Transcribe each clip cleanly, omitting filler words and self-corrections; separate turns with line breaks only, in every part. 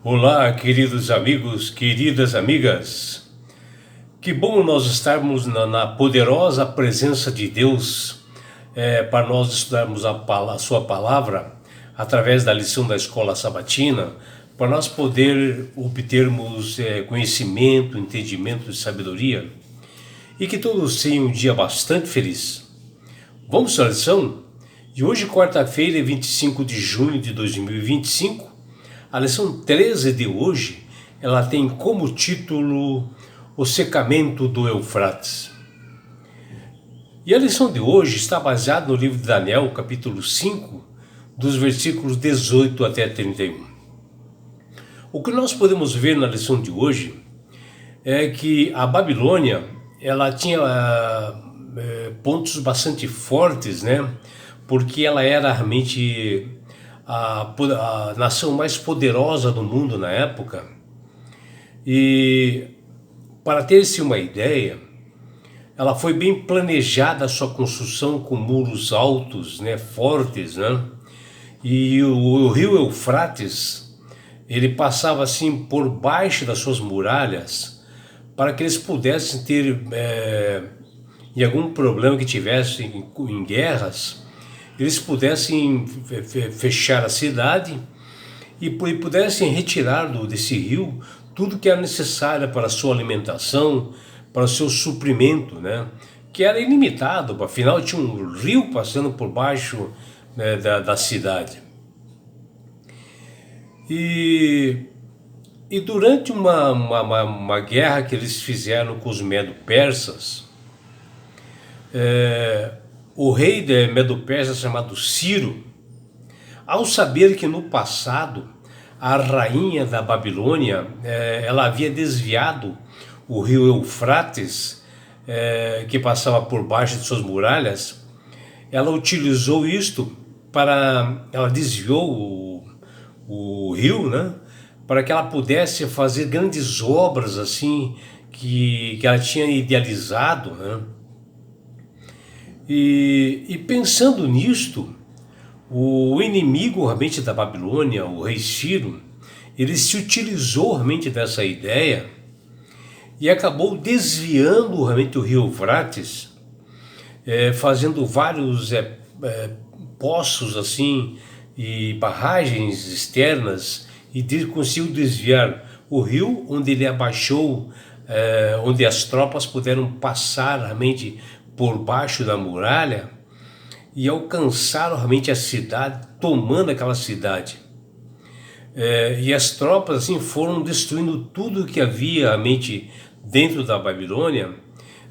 Olá, queridos amigos, queridas amigas. Que bom nós estarmos na poderosa presença de Deus para nós estudarmos a sua palavra através da lição da escola sabatina, para nós poder obtermos conhecimento, entendimento e sabedoria e que todos tenham um dia bastante feliz. Vamos à lição? E hoje, quarta-feira, 25 de junho de 2025, a lição 13 de hoje, ela tem como título O Secamento do Eufrates. E a lição de hoje está baseada no livro de Daniel, capítulo 5, dos versículos 18 até 31. O que nós podemos ver na lição de hoje é que a Babilônia, ela tinha pontos bastante fortes, né? Porque ela era realmente a nação mais poderosa do mundo na época. E para ter-se uma ideia, ela foi bem planejada a sua construção com muros altos, né, fortes, né? E o rio Eufrates, ele passava assim por baixo das suas muralhas para que eles pudessem ter, em algum problema que tivessem em guerras, eles pudessem fechar a cidade e pudessem retirar desse rio tudo que era necessário para a sua alimentação, para o seu suprimento, né? Que era ilimitado, afinal tinha um rio passando por baixo, né, da cidade. E durante uma guerra que eles fizeram com os medo-persas, o rei de Medo-Persa, chamado Ciro, ao saber que no passado a rainha da Babilônia ela havia desviado o rio Eufrates, que passava por baixo de suas muralhas, ela utilizou isto ela desviou o rio, né, para que ela pudesse fazer grandes obras assim que ela tinha idealizado, né? E pensando nisto, o inimigo realmente da Babilônia, o rei Ciro, ele se utilizou realmente dessa ideia e acabou desviando realmente o rio Eufrates, fazendo vários poços assim e barragens externas, e conseguiu desviar o rio, onde ele abaixou, onde as tropas puderam passar realmente por baixo da muralha e alcançaram realmente a cidade, tomando aquela cidade. E as tropas assim foram destruindo tudo que havia realmente dentro da Babilônia,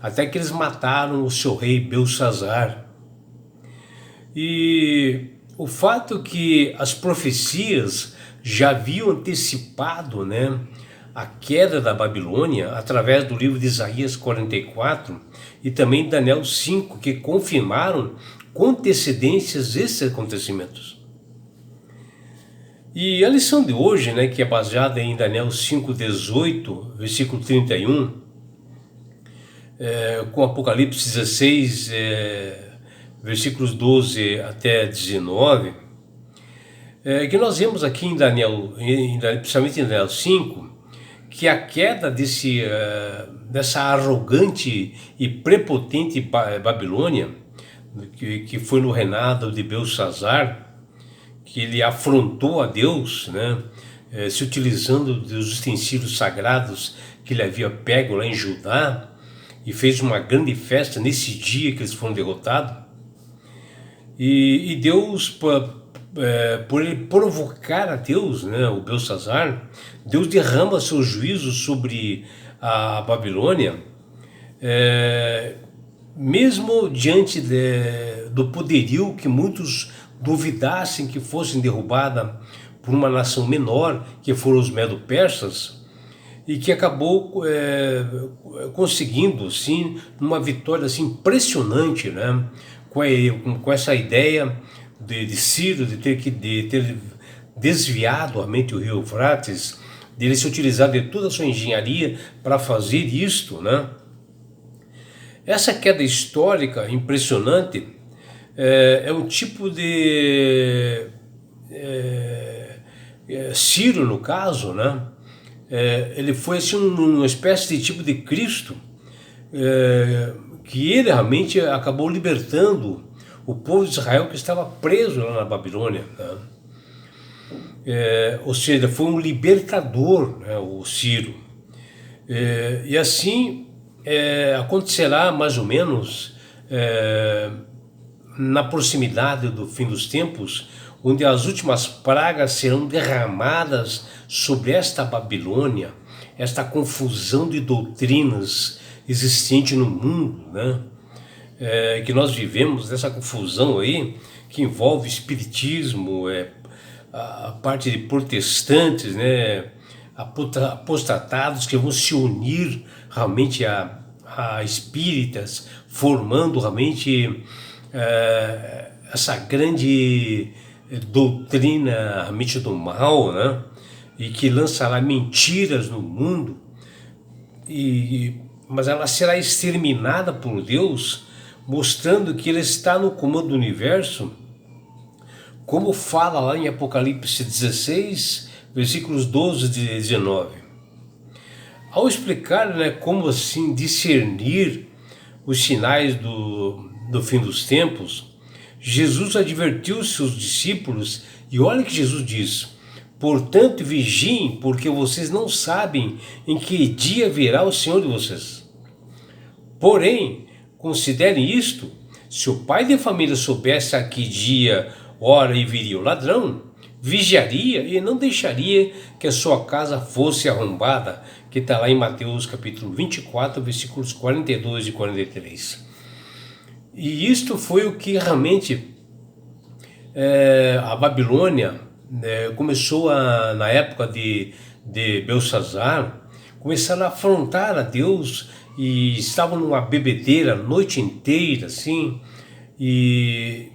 até que eles mataram o seu rei Belsazar. E o fato que as profecias já haviam antecipado, né, a queda da Babilônia através do livro de Isaías 44 e também Daniel 5, que confirmaram com antecedências esses acontecimentos. E a lição de hoje, né, que é baseada em Daniel 5:18, versículo 31, com Apocalipse 16, versículos 12 até 19, que nós vemos aqui em Daniel, principalmente em Daniel 5, que a queda dessa arrogante e prepotente Babilônia, que foi no reinado de Belsazar, que ele afrontou a Deus, né, se utilizando dos utensílios sagrados que ele havia pego lá em Judá, e fez uma grande festa nesse dia que eles foram derrotados. E Deus, por ele provocar a Deus, né, o Belsazar, Deus derrama seus juízos sobre a Babilônia, mesmo diante do poderio que muitos duvidassem que fossem derrubada por uma nação menor, que foram os medo-persas, e que acabou conseguindo, sim, uma vitória assim, impressionante, né? Com essa ideia de Ciro de ter desviado realmente o rio Eufrates, dele se utilizar de toda a sua engenharia para fazer isto, né? Essa queda histórica impressionante é um tipo Ciro, no caso, né? Ele foi assim uma espécie de tipo de Cristo, que ele realmente acabou libertando o povo de Israel que estava preso lá na Babilônia, né? Ou seja, foi um libertador, né, o Ciro. E assim acontecerá mais ou menos na proximidade do fim dos tempos, onde as últimas pragas serão derramadas sobre esta Babilônia, esta confusão de doutrinas existente no mundo, né? Que nós vivemos nessa confusão aí, que envolve espiritismo, a parte de protestantes, né? Apostatados que vão se unir realmente a espíritas, formando realmente essa grande doutrina realmente do mal, né? E que lançará mentiras no mundo, mas ela será exterminada por Deus, mostrando que Ele está no comando do universo, como fala lá em Apocalipse 16, versículos 12 e 19. Ao explicar, né, como assim discernir os sinais do fim dos tempos, Jesus advertiu seus discípulos, e olha que Jesus diz: portanto vigiem, porque vocês não sabem em que dia virá o Senhor de vocês. Porém, considerem isto: se o pai de família soubesse a que dia, hora e viria o ladrão, vigiaria e não deixaria que a sua casa fosse arrombada, que está lá em Mateus capítulo 24, versículos 42 e 43. E isto foi o que realmente a Babilônia começou na época de Belsazar, começaram a afrontar a Deus e estavam numa bebedeira a noite inteira, assim, e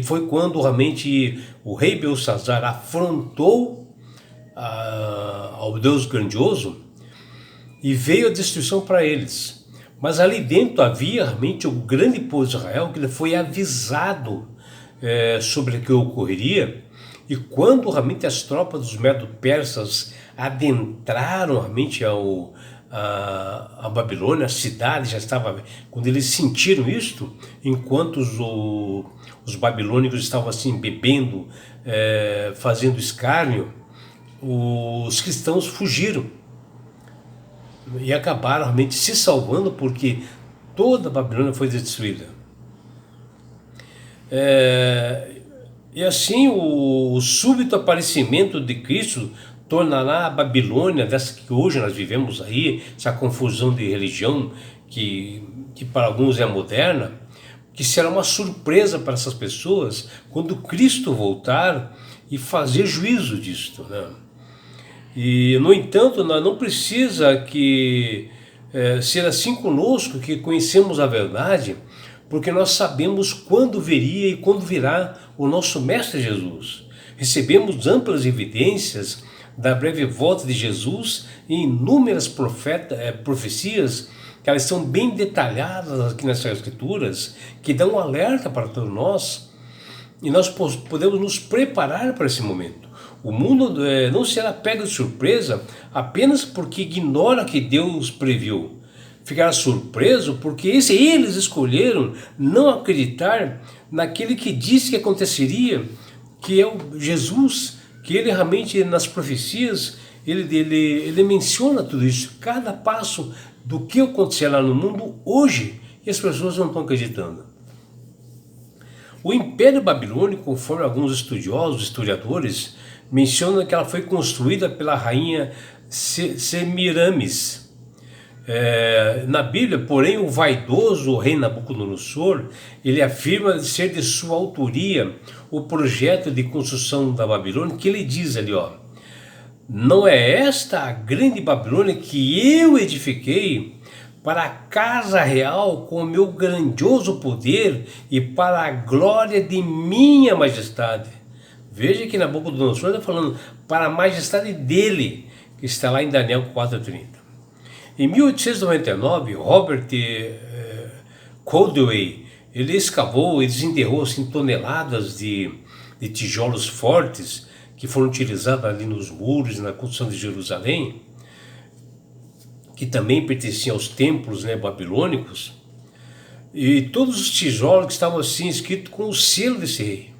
foi quando realmente o rei Belsazar afrontou ao Deus grandioso e veio a destruição para eles. Mas ali dentro havia realmente o grande povo de Israel, que ele foi avisado sobre o que ocorreria. E quando realmente as tropas dos medo-persas adentraram realmente a Babilônia, a cidade já estava... Quando eles sentiram isto, enquanto os babilônicos estavam assim bebendo, fazendo escárnio, os cristãos fugiram e acabaram realmente se salvando, porque toda a Babilônia foi destruída. E assim o súbito aparecimento de Cristo tornará a Babilônia, dessa que hoje nós vivemos aí, essa confusão de religião que para alguns é moderna, que será uma surpresa para essas pessoas quando Cristo voltar e fazer juízo disto, né? E, no entanto, nós não precisa ser assim conosco, que conhecemos a verdade, porque nós sabemos quando viria e quando virá o nosso Mestre Jesus. Recebemos amplas evidências da breve volta de Jesus e inúmeras profecias, que elas são bem detalhadas aqui nessas Escrituras, que dão um alerta para todos nós, e nós podemos nos preparar para esse momento. O mundo não será pego de surpresa apenas porque ignora que Deus previu. Ficará surpreso porque eles escolheram não acreditar naquele que disse que aconteceria, que é o Jesus, que ele realmente nas profecias, ele menciona tudo isso, cada passo do que acontecerá no mundo hoje, e as pessoas não estão acreditando. O Império Babilônico, conforme alguns estudiosos, historiadores, mencionam que ela foi construída pela rainha Semiramis. Na Bíblia, porém, o vaidoso rei Nabucodonosor, ele afirma ser de sua autoria o projeto de construção da Babilônia, que ele diz ali, ó: não é esta a grande Babilônia que eu edifiquei para a casa real com o meu grandioso poder e para a glória de minha majestade. Veja que Nabucodonosor está falando para a majestade dele, que está lá em Daniel 4:30. Em 1899, Robert Caldwell, ele escavou e desenterrou assim, toneladas de tijolos fortes que foram utilizadas ali nos muros, na construção de Jerusalém, que também pertenciam aos templos, né, babilônicos, e todos os tijolos que estavam assim escritos com o selo desse rei.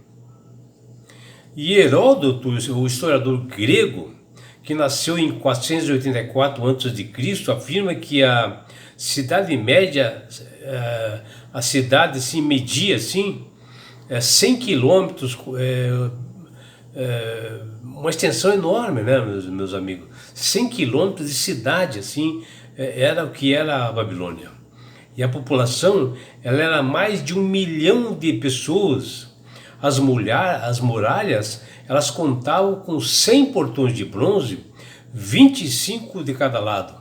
E Heródoto, o historiador grego, que nasceu em 484 a.C., afirma que a cidade média, a cidade assim, media assim, 100 quilômetros, uma extensão enorme, né, meus amigos? 100 quilômetros de cidade, assim, era o que era a Babilônia. E a população, ela era mais de 1 milhão de pessoas. As muralhas, elas contavam com 100 portões de bronze, 25 de cada lado.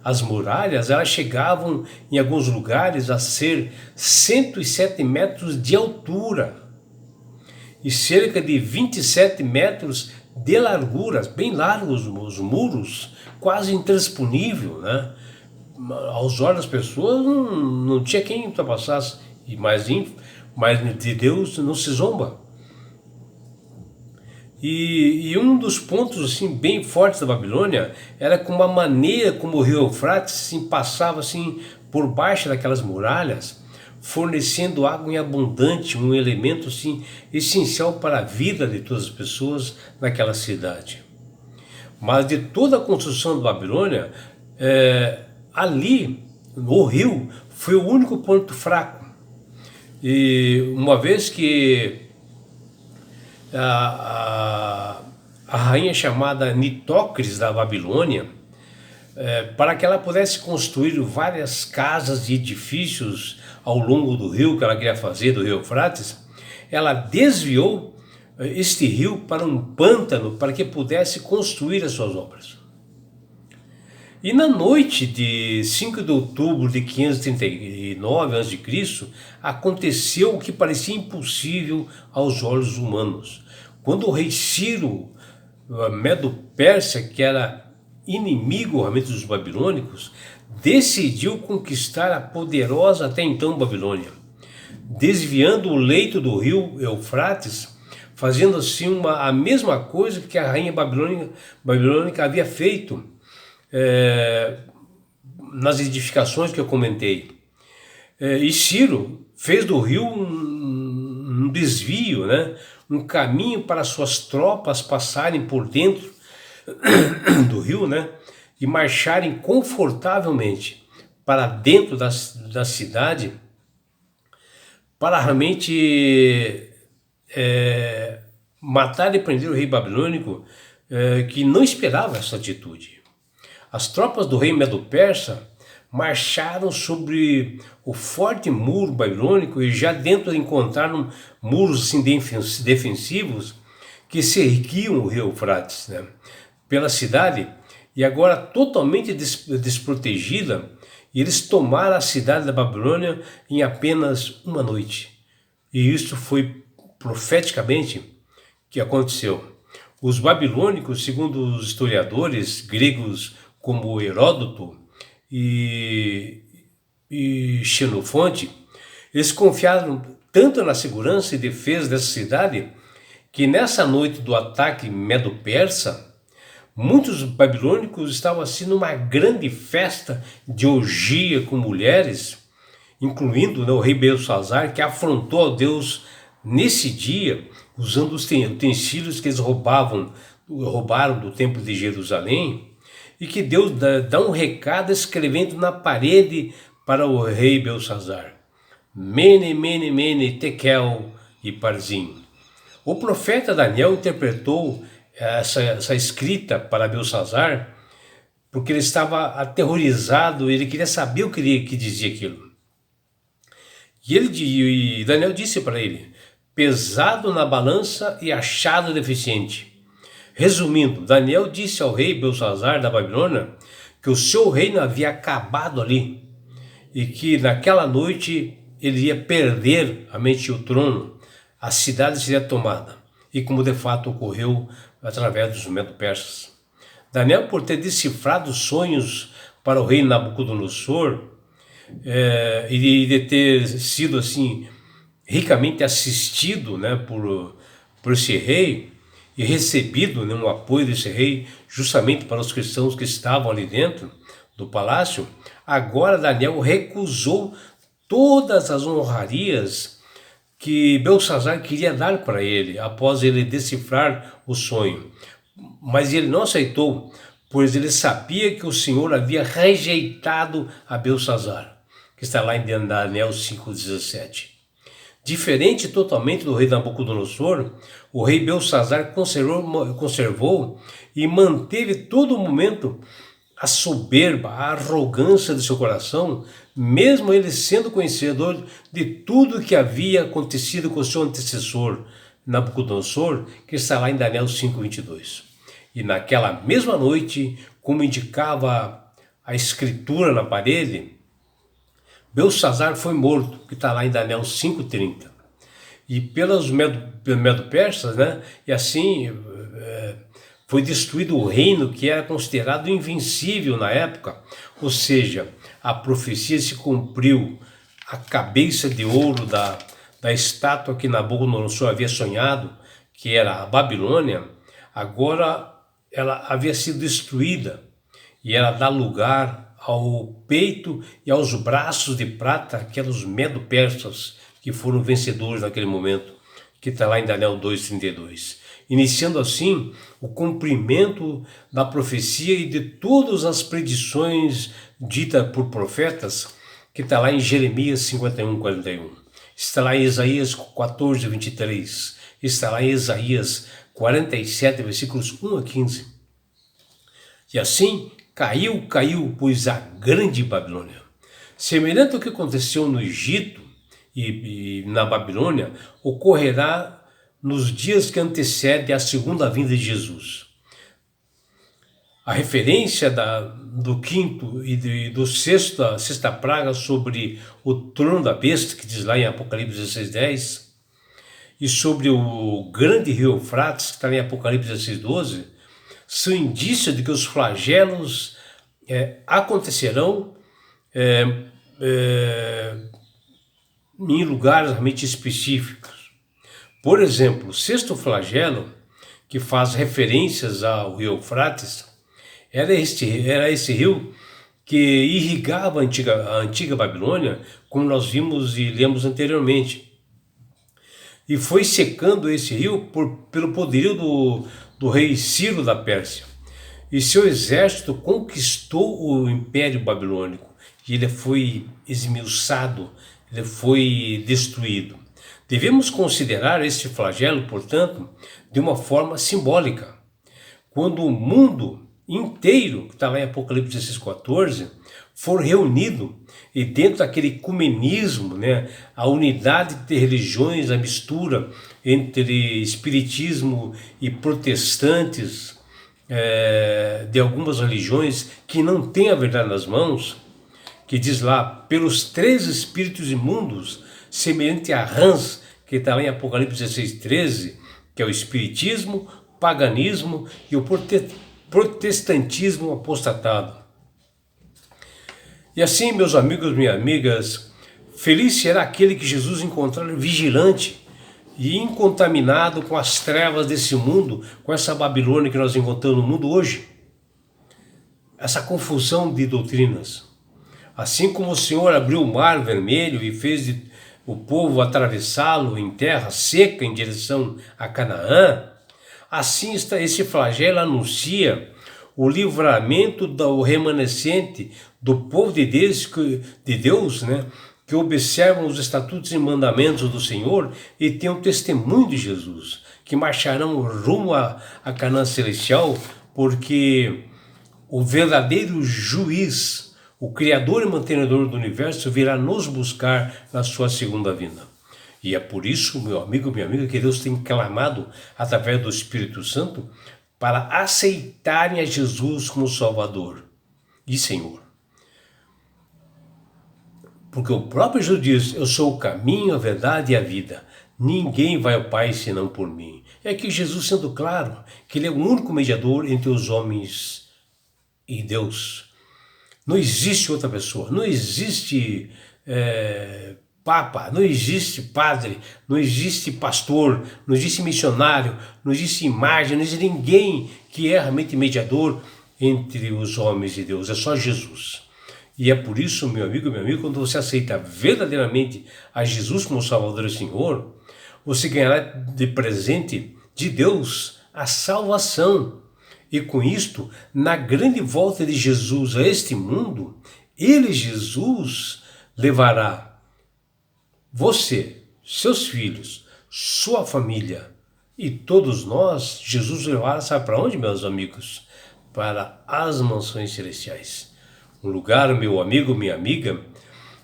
As muralhas, elas chegavam em alguns lugares a ser 107 metros de altura e cerca de 27 metros de largura, bem largos os muros, quase intransponível, né? Aos olhos das pessoas não tinha quem ultrapassasse, mas de Deus não se zomba. E um dos pontos assim bem fortes da Babilônia era como a maneira como o rio Eufrates assim, passava assim por baixo daquelas muralhas, fornecendo água em abundante, um elemento assim essencial para a vida de todas as pessoas naquela cidade. Mas de toda a construção da Babilônia, ali no rio foi o único ponto fraco. E uma vez que a rainha chamada Nitocris da Babilônia, para que ela pudesse construir várias casas e edifícios ao longo do rio que ela queria fazer, do rio Eufrates, ela desviou este rio para um pântano para que pudesse construir as suas obras. E na noite de 5 de outubro de 539 a.C., aconteceu o que parecia impossível aos olhos humanos. Quando o rei Ciro, Medo-Pérsia, que era inimigo realmente dos babilônicos, decidiu conquistar a poderosa até então Babilônia, desviando o leito do rio Eufrates, fazendo assim a mesma coisa que a rainha babilônica havia feito nas edificações que eu comentei. E Ciro fez do rio um desvio, né? Um caminho para suas tropas passarem por dentro do rio, né? E marcharem confortavelmente para dentro da cidade, para realmente matar e prender o rei babilônico, que não esperava essa atitude. As tropas do rei Medo-Persa marcharam sobre o forte muro babilônico e já dentro encontraram muros assim, defensivos que cerquiam o rio Eufrates, né, pela cidade, e agora totalmente desprotegida, eles tomaram a cidade da Babilônia em apenas uma noite. E isso foi profeticamente que aconteceu. Os babilônicos, segundo os historiadores gregos como Heródoto e Xenofonte, eles confiaram tanto na segurança e defesa dessa cidade que nessa noite do ataque medo-persa, muitos babilônicos estavam assim numa grande festa de orgia com mulheres, incluindo, né, o rei Belsazar, que afrontou a Deus nesse dia, usando os utensílios que eles roubaram do templo de Jerusalém, e que Deus dá um recado escrevendo na parede para o rei Belsazar: Mene, mene, mene, tekel e parzim. O profeta Daniel interpretou essa escrita para Belsazar porque ele estava aterrorizado, ele queria saber o que dizia aquilo. E Daniel disse para ele: pesado na balança e achado deficiente. Resumindo, Daniel disse ao rei Belsazar da Babilônia que o seu reino havia acabado ali e que naquela noite ele ia perder realmente o trono, a cidade seria tomada, e como de fato ocorreu através dos medo-persas. Daniel, por ter decifrado os sonhos para o rei Nabucodonosor e de ter sido assim ricamente assistido, né, por esse rei, e recebido, né, um apoio desse rei, justamente para os cristãos que estavam ali dentro do palácio, agora Daniel recusou todas as honrarias que Belsazar queria dar para ele, após ele decifrar o sonho. Mas ele não aceitou, pois ele sabia que o Senhor havia rejeitado a Belsazar, que está lá em Daniel 5,17. Diferente totalmente do rei Nabucodonosor, o rei Belsazar conservou e manteve todo momento a soberba, a arrogância de seu coração, mesmo ele sendo conhecedor de tudo que havia acontecido com o seu antecessor, Nabucodonosor, que está lá em Daniel 5,22. E naquela mesma noite, como indicava a escritura na parede, Belsazar foi morto, que está lá em Daniel 5,30. E pelos Medo-Persas, né? E assim foi destruído o reino que era considerado invencível na época. Ou seja, a profecia se cumpriu. A cabeça de ouro da estátua que Nabucodonosor havia sonhado, que era a Babilônia, agora ela havia sido destruída. E ela dá lugar ao peito e aos braços de prata, que eram os Medo-Persas, que foram vencedores naquele momento, que está lá em Daniel 2,32. Iniciando assim o cumprimento da profecia e de todas as predições ditas por profetas, que está lá em Jeremias 51:41. Está lá em Isaías 14:23. Está lá em Isaías 47, versículos 1 a 15. E assim caiu, pois a grande Babilônia. Semelhante ao que aconteceu no Egito e na Babilônia, ocorrerá nos dias que antecedem a segunda vinda de Jesus. A referência do quinto e do sexta praga sobre o trono da besta, que diz lá em Apocalipse 16:10, e sobre o grande rio Eufrates, que está em Apocalipse 16:12, são indícios de que os flagelos acontecerão em lugares realmente específicos. Por exemplo, o sexto flagelo, que faz referências ao rio Eufrates, era esse rio que irrigava a antiga Babilônia, como nós vimos e lemos anteriormente. E foi secando esse rio pelo poderio do rei Ciro da Pérsia. E seu exército conquistou o Império Babilônico. E ele foi esmiuçado, ele foi destruído. Devemos considerar este flagelo, portanto, de uma forma simbólica. Quando o mundo inteiro, que está lá em Apocalipse 16:14, for reunido e dentro daquele ecumenismo, né, a unidade de religiões, a mistura entre espiritismo e protestantes de algumas religiões que não têm a verdade nas mãos, que diz lá, pelos 3 espíritos imundos, semelhante a rãs, que está lá em Apocalipse 16:13, que é o espiritismo, paganismo e o protestantismo apostatado. E assim, meus amigos, minhas amigas, feliz será aquele que Jesus encontrar vigilante e incontaminado com as trevas desse mundo, com essa Babilônia que nós encontramos no mundo hoje. Essa confusão de doutrinas. Assim como o Senhor abriu o mar vermelho e fez o povo atravessá-lo em terra seca em direção a Canaã, assim esse flagelo anuncia o livramento do remanescente do povo de Deus, né, que observam os estatutos e mandamentos do Senhor e têm o testemunho de Jesus, que marcharão rumo a Canaã celestial, porque o verdadeiro juiz, o Criador e mantenedor do universo, virá nos buscar na sua segunda vinda. E é por isso, meu amigo, minha amiga, que Deus tem clamado através do Espírito Santo para aceitarem a Jesus como Salvador e Senhor. Porque o próprio Jesus diz, eu sou o caminho, a verdade e a vida. Ninguém vai ao Pai senão por mim. É que Jesus, sendo claro que Ele é o único mediador entre os homens e Deus. Não existe outra pessoa, não existe papa, não existe padre, não existe pastor, não existe missionário, não existe imagem, não existe ninguém que é realmente mediador entre os homens e Deus, é só Jesus. E é por isso, meu amigo, quando você aceita verdadeiramente a Jesus como Salvador e Senhor, você ganhará de presente de Deus a salvação. E com isto, na grande volta de Jesus a este mundo, ele, Jesus, levará você, seus filhos, sua família e todos nós, Jesus levará, sabe para onde, meus amigos? Para as mansões celestiais. Um lugar, meu amigo, minha amiga,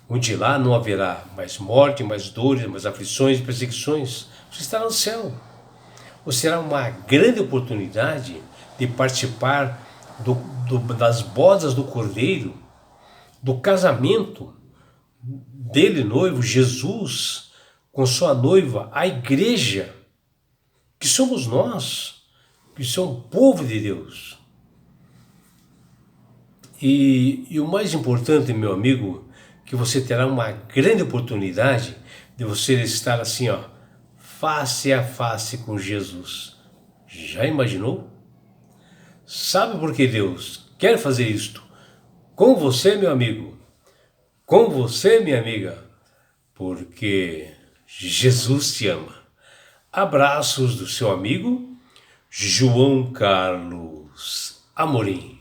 onde lá não haverá mais morte, mais dores, mais aflições e perseguições. Você estará no céu. Você terá uma grande oportunidade de participar das bodas do Cordeiro, do casamento dele, noivo, Jesus, com sua noiva, a igreja, que somos nós, que somos o povo de Deus. E o mais importante, meu amigo, que você terá uma grande oportunidade de você estar assim, ó, face a face com Jesus. Já imaginou? Sabe por que Deus quer fazer isto com você, meu amigo? Com você, minha amiga? Porque Jesus te ama. Abraços do seu amigo João Carlos Amorim.